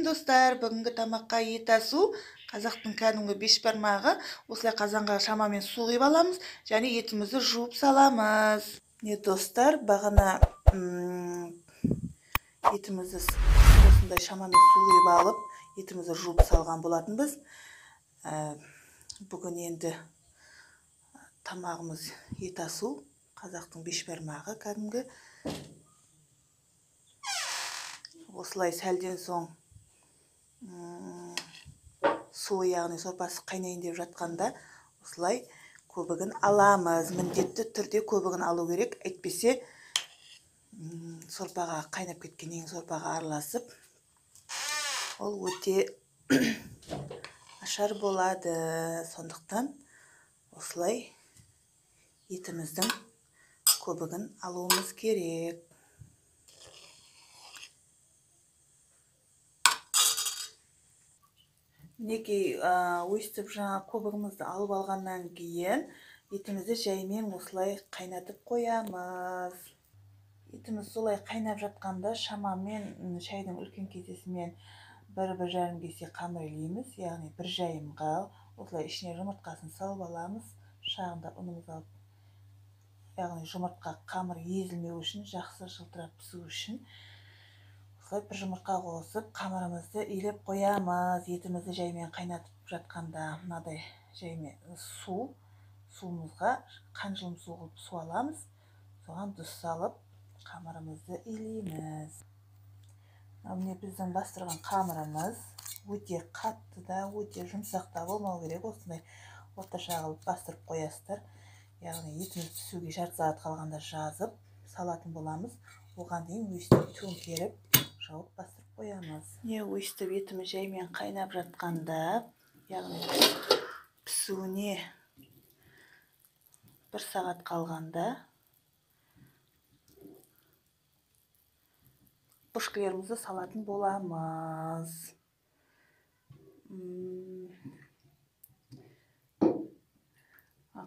достар, бүгінгі тамаққа ет асу, қазақтың кәдімгі бешбармағы. Осылай қазанға шамамен су құйып аламыз, және етімізді жуып саламыз. Не достар, бағана етімізді осындай шамамен су құйып алып, етімізді жуып салған болатынбыз. Бүгін енді тамағымыз ет асу, қазақтың бешбармағы кәдімгі. Осылай сәлден соң су, яғни сорпасы қайнайын деп жатқанда осылай көбігін аламыз. Міндетті түрде көбігін алу керек, әйтпесе сорпаға қайнап кеткеннен сорпаға араласып, ол өте ашар болады. Сондықтан осылай етіміздің көбігін алуымыз керек. Мінекей, өстіп жаңа көбігімізді алып алғаннан кейін етімізді жаймен осылай қайнатып қоямыз. Етіміз солай қайнап жатқанда шамамен шайдың үлкен кесесімен 1-1,5 кесе қамыр илейміз. Яғни бір жайымға осылай ішіне жұмыртқасын салып аламыз. Шағында ұнымыз алып, яғни жұмыртқа қамыр езілмеу үшін, жақсы жылтырап пісу үшін осылай бір жұмыртқа қосып, қамырымызды илеп қоямыз. Етімізді жаймен қайнатып жатқанда мынадай жаймен суымызға қанжылым су қылып су аламыз. Соған тұз салып, қамырымызды илейміз. Міне біздің бастырған қамырымыз өте қатты да, өте жұмсақ та болмау керек. Осындай орташа қылып бастырып қоясыздар. Яғни етіміз пісуге жарты сағат қалғанда жазып салатын боламыз. Оған дейін өстіп төңкеріп жауып бастырып қоямыз. Өстіп етіміз жаймен қайнап жатқанда, яғни пісуіне 1 сағат қалғанда пышкілерімізді салатын боламыз.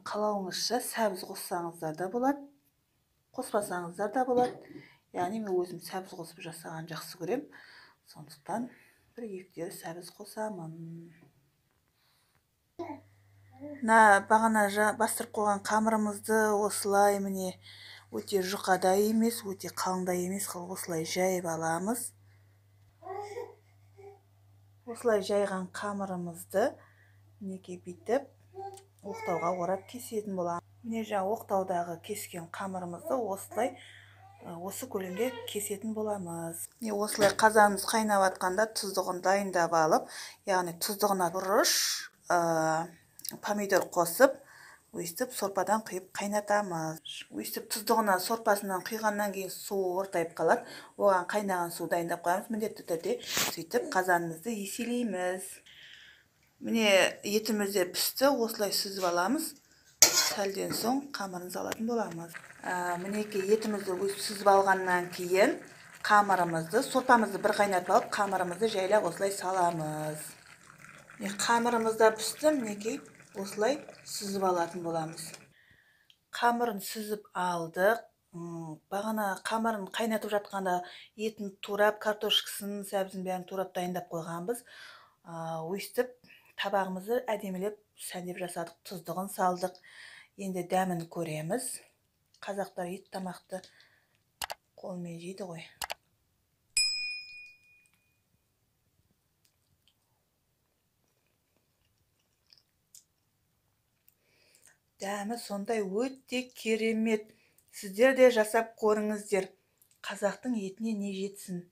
Қалауыңызша сәбіз қоссаңыздар да болады, қоспасаңыздар да болады. Яғни мен өзім сәбіз қосып жасаған жақсы көрем. Сондықтан 1-2 сәбіз қосамын. Бағана бастырып қойған қамырымызды осылай міне өте жұқада емес, өте қалыңда емес қылып осылай жайып аламыз. Осылай жайған қамырымызды мінекей бүйтіп оқтауға орап кесетін боламыз. Міне жаңа оқтаудағы кескен қамырымызды осылай осы көлемде кесетін боламыз. Осылай қазанымыз қайнап атқанда тұздығын дайындап алып, яғни тұздығына бұрыш, помидор қосып, өстіп сорпадан құйып қайнатамыз. Өстіп тұздығына сорпасынан құйғаннан кейін су ортайып қалады. Оған қайнаған су дайындап қоямыз. Міндетті түрде сөйтіп қазанымызды еселейміз. Міне етімізде пісті, осылай сүзіп аламыз. Сәлден соң қамырын салатын боламыз. Мінекей етімізді сүзіп алғаннан кейін қамырымызды, сорпамызды бір қайнатып алып, қамырымызды жайлап осылай саламыз. Қамырымызда пісті, мінекей осылай сүзіп алатын боламыз. Қамырын сүзіп алдық. Бағана қамырын қайнатып жатқанда етін турап, картошкасын, сәбізін бәрін турап дайындап қойғанбыз. Өстіп табағымызды әдемілеп сәндеп жасадық, тұздығын салдық. Енді дәмін көреміз. Қазақтар ет тамақты қолмен жейді ғой. Дәмі сондай өте керемет. Сіздер де жасап көріңіздер. Қазақтың етіне не жетсін.